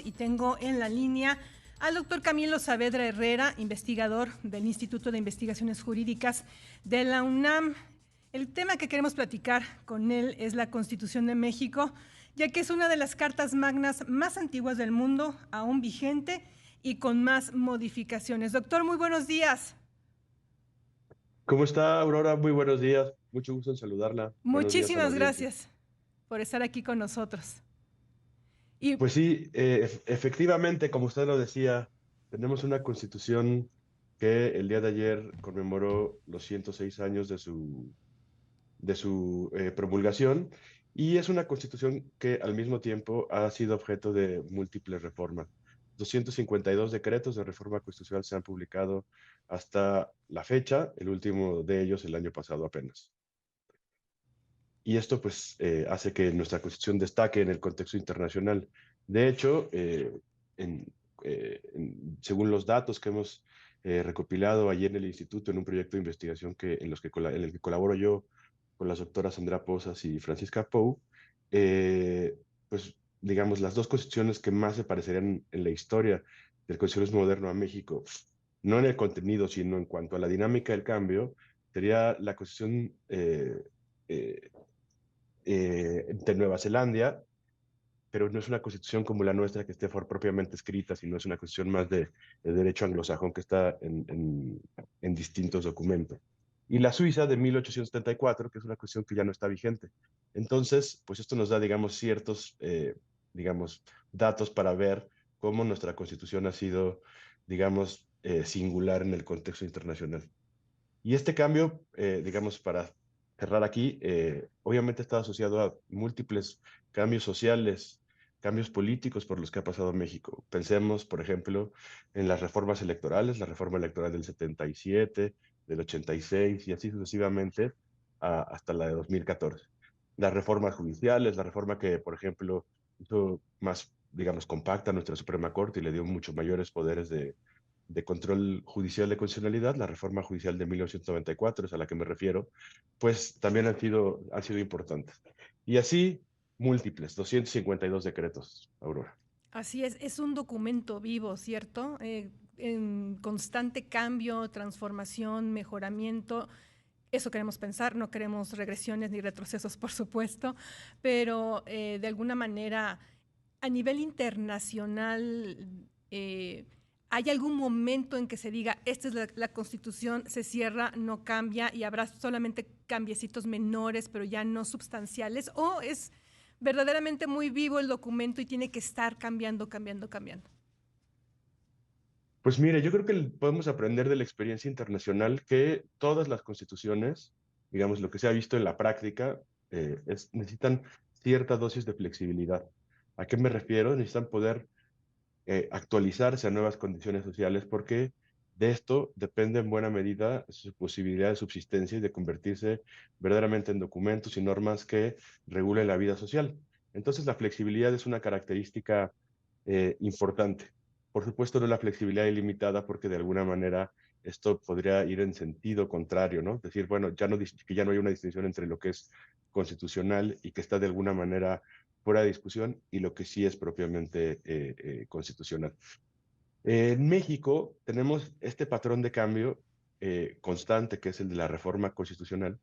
Y tengo en la línea al doctor Camilo Saavedra Herrera, investigador del Instituto de Investigaciones Jurídicas de la UNAM. El tema que queremos platicar con él es la Constitución de México, ya que es una de las cartas magnas más antiguas del mundo, aún vigente y con más modificaciones. Doctor, muy buenos días. ¿Cómo está, Aurora? Muy buenos días. Mucho gusto en saludarla. Buenos días a la Muchísimas audiencia. gracias por estar aquí con nosotros. Y Pues sí, efectivamente, como usted lo decía, tenemos una constitución que el día de ayer conmemoró los 106 años de su promulgación, y es una constitución que al mismo tiempo ha sido objeto de múltiples reformas. 252 decretos de reforma constitucional se han publicado hasta la fecha, el último de ellos el año pasado apenas. Y esto pues hace que nuestra Constitución destaque en el contexto internacional. De hecho, en, según los datos que hemos recopilado allí en el instituto, en un proyecto de investigación en el que colaboro yo con las doctoras Andrea Pozas y Francisca Pou, eh, pues digamos, las dos constituciones que más se parecerían en la historia del constitucionalismo moderno a México, no en el contenido, sino en cuanto a la dinámica del cambio, sería la Constitución eh, de Nueva Zelanda, pero no es una constitución como la nuestra que esté propiamente escrita, sino es una constitución más de derecho anglosajón que está en distintos documentos. Y la Suiza de 1874, que es una constitución que ya no está vigente. Entonces, pues esto nos da, digamos, ciertos, digamos, datos para ver cómo nuestra constitución ha sido, digamos, singular en el contexto internacional. Y este cambio, digamos, para cerrar aquí, obviamente está asociado a múltiples cambios sociales, cambios políticos por los que ha pasado México. Pensemos, por ejemplo, en las reformas electorales, la reforma electoral del 77, del 86 y así sucesivamente hasta la de 2014. Las reformas judiciales, la reforma que, por ejemplo, hizo más, digamos, compacta a nuestra Suprema Corte y le dio mucho mayores poderes de control judicial de constitucionalidad, la reforma judicial de 1994, es a la que me refiero, pues también han sido importantes. Y así, múltiples, 252 decretos, Aurora. así es un documento vivo, ¿cierto? En constante cambio, transformación, mejoramiento. Eso queremos pensar, no queremos regresiones ni retrocesos, por supuesto, pero de alguna manera, a nivel internacional, ¿hay algún momento en que se diga, esta es la Constitución, se cierra, no cambia y habrá solamente cambiecitos menores, pero ya no sustanciales? ¿O es verdaderamente muy vivo el documento y tiene que estar cambiando, cambiando, cambiando? Pues mire, yo creo que podemos aprender de la experiencia internacional que todas las constituciones, digamos, lo que se ha visto en la práctica, necesitan cierta dosis de flexibilidad. ¿A qué me refiero? Necesitan poder actualizarse a nuevas condiciones sociales, porque de esto depende en buena medida su posibilidad de subsistencia y de convertirse verdaderamente en documentos y normas que regulen la vida social. Entonces, la flexibilidad es una característica importante. Por supuesto, no la flexibilidad ilimitada, porque de alguna manera esto podría ir en sentido contrario, ¿no? Es decir, bueno, que ya no hay una distinción entre lo que es constitucional y que está de alguna manera fuera de discusión y lo que sí es propiamente constitucional. En México tenemos este patrón de cambio constante, que es el de la reforma constitucional.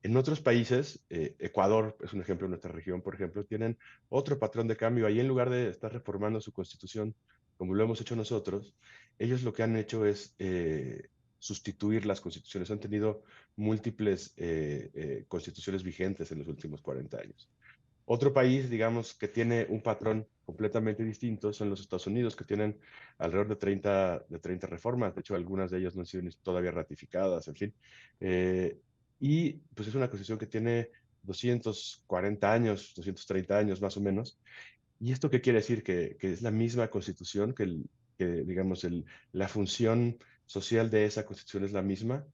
En otros países, Ecuador es un ejemplo, nuestra región, por ejemplo, tienen otro patrón de cambio. Ahí, en lugar de estar reformando su constitución, como lo hemos hecho nosotros, ellos lo que han hecho es sustituir las constituciones. Han tenido múltiples constituciones vigentes en los últimos 40 años. Otro país, digamos, que tiene un patrón completamente distinto son los Estados Unidos, que tienen alrededor de 30 reformas. De hecho, algunas de ellas no han sido todavía ratificadas, en fin. Eh, y pues es una constitución que tiene 240 años, 230 años más o menos. ¿Y esto qué quiere decir? Que es la misma constitución, digamos, la función social de esa constitución es la misma.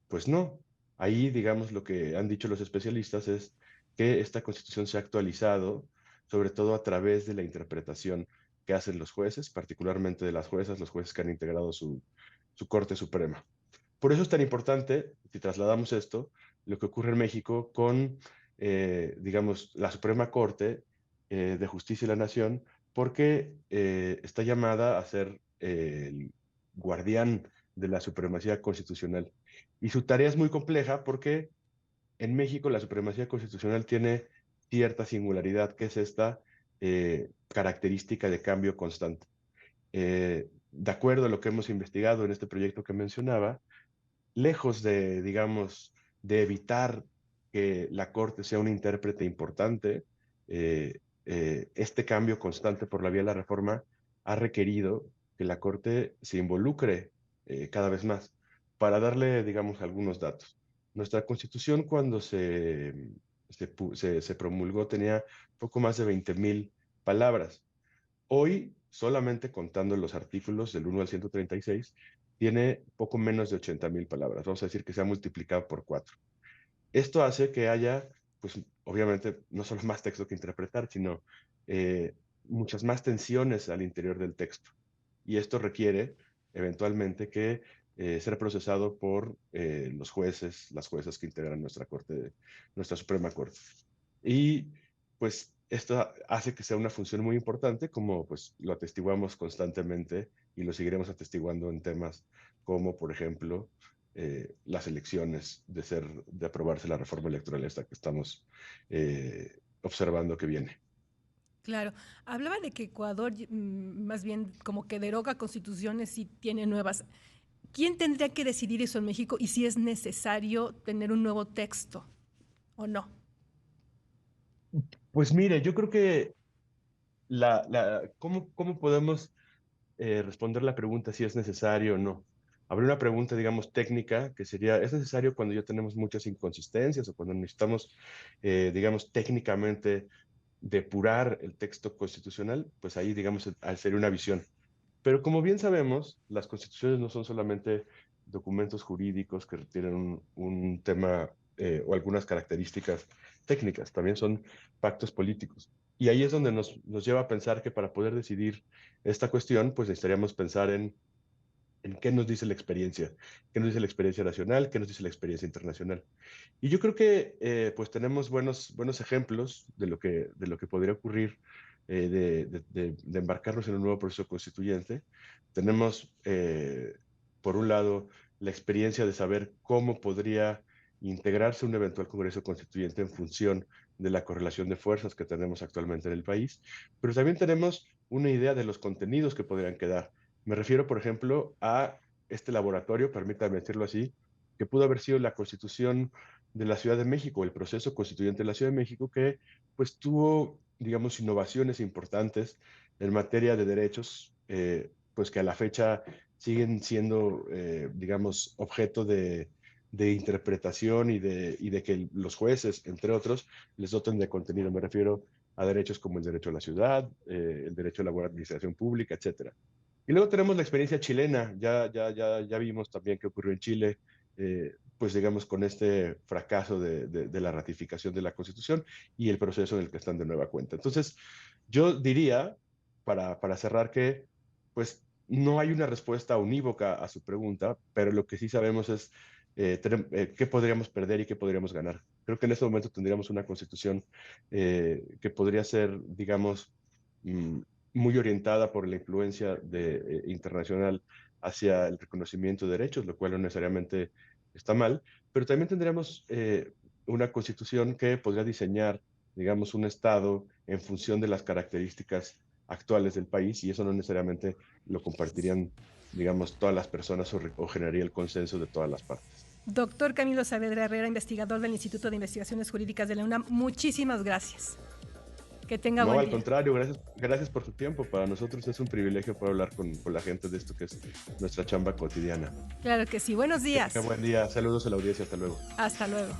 Pues no. Ahí, digamos, lo que han dicho los especialistas es que esta constitución se ha actualizado, sobre todo a través de la interpretación que hacen los jueces, particularmente de las juezas, los jueces que han integrado su Corte Suprema. Por eso es tan importante, si trasladamos esto, lo que ocurre en México con, digamos, la Suprema Corte de Justicia de la Nación, porque está llamada a ser el guardián de la supremacía constitucional. Y su tarea es muy compleja porque en México la supremacía constitucional tiene cierta singularidad, que es esta característica de cambio constante. De acuerdo a lo que hemos investigado en este proyecto que mencionaba, lejos de, digamos, de evitar que la Corte sea un intérprete importante, este cambio constante por la vía de la reforma ha requerido que la Corte se involucre cada vez más. Para darle, digamos, algunos datos. Nuestra Constitución, cuando se promulgó, tenía poco más de 20,000 palabras. Hoy, solamente contando los artículos del 1 al 136, tiene poco menos de 80,000 palabras. Vamos a decir que se ha multiplicado por 4. Esto hace que haya, pues obviamente, no solo más texto que interpretar, sino muchas más tensiones al interior del texto. Y esto requiere, eventualmente, que ser procesado por los jueces, las juezas que integran nuestra Suprema Corte. Y pues esto hace que sea una función muy importante, como pues lo atestiguamos constantemente y lo seguiremos atestiguando en temas como, por ejemplo, las elecciones, de aprobarse la reforma electoral esta que estamos observando que viene. Claro, hablaba de que Ecuador más bien como que deroga constituciones y tiene nuevas. ¿Quién tendría que decidir eso en México y si es necesario tener un nuevo texto o no? Pues mire, yo creo que ¿cómo podemos responder la pregunta si es necesario o no? Habría una pregunta, digamos, técnica, que sería, ¿es necesario cuando ya tenemos muchas inconsistencias o cuando necesitamos, digamos, técnicamente depurar el texto constitucional? Pues ahí, digamos, sería una visión. Pero como bien sabemos, las constituciones no son solamente documentos jurídicos que tienen un tema o algunas características técnicas, también son pactos políticos. Y ahí es donde nos lleva a pensar que para poder decidir esta cuestión, pues necesitaríamos pensar en qué nos dice la experiencia, qué nos dice la experiencia nacional, qué nos dice la experiencia internacional. Y yo creo que pues tenemos buenos ejemplos de lo que podría ocurrir de embarcarnos en un nuevo proceso constituyente. Tenemos, por un lado, la experiencia de saber cómo podría integrarse un eventual Congreso Constituyente en función de la correlación de fuerzas que tenemos actualmente en el país, pero también tenemos una idea de los contenidos que podrían quedar. Me refiero, por ejemplo, a este laboratorio, permítame decirlo así, que pudo haber sido la Constitución de la Ciudad de México, el proceso constituyente de la Ciudad de México, que pues tuvo, digamos, innovaciones importantes en materia de derechos, pues que a la fecha siguen siendo, digamos, objeto de interpretación y de que los jueces, entre otros, les doten de contenido. Me refiero a derechos como el derecho a la ciudad, el derecho a la buena administración pública, etcétera. Y luego tenemos la experiencia chilena, ya vimos también qué ocurrió en Chile, pues digamos con este fracaso de la ratificación de la Constitución y el proceso en el que están de nueva cuenta. Entonces, yo diría, para cerrar, que pues no hay una respuesta unívoca a su pregunta, pero lo que sí sabemos es qué podríamos perder y qué podríamos ganar. Creo que en este momento tendríamos una Constitución que podría ser, digamos, muy orientada por la influencia internacional hacia el reconocimiento de derechos, lo cual no necesariamente está mal, pero también tendríamos una constitución que podría diseñar, digamos, un Estado en función de las características actuales del país y eso no necesariamente lo compartirían, digamos, todas las personas o generaría el consenso de todas las partes. Doctor Camilo Saavedra Herrera, investigador del Instituto de Investigaciones Jurídicas de la UNAM, muchísimas gracias. Que tenga No, buen al día. contrario, gracias por su tiempo. Para nosotros es un privilegio poder hablar con la gente de esto que es nuestra chamba cotidiana. Claro que sí. Buenos Que tenga días. buen día. Saludos a la audiencia. Hasta luego. Hasta luego.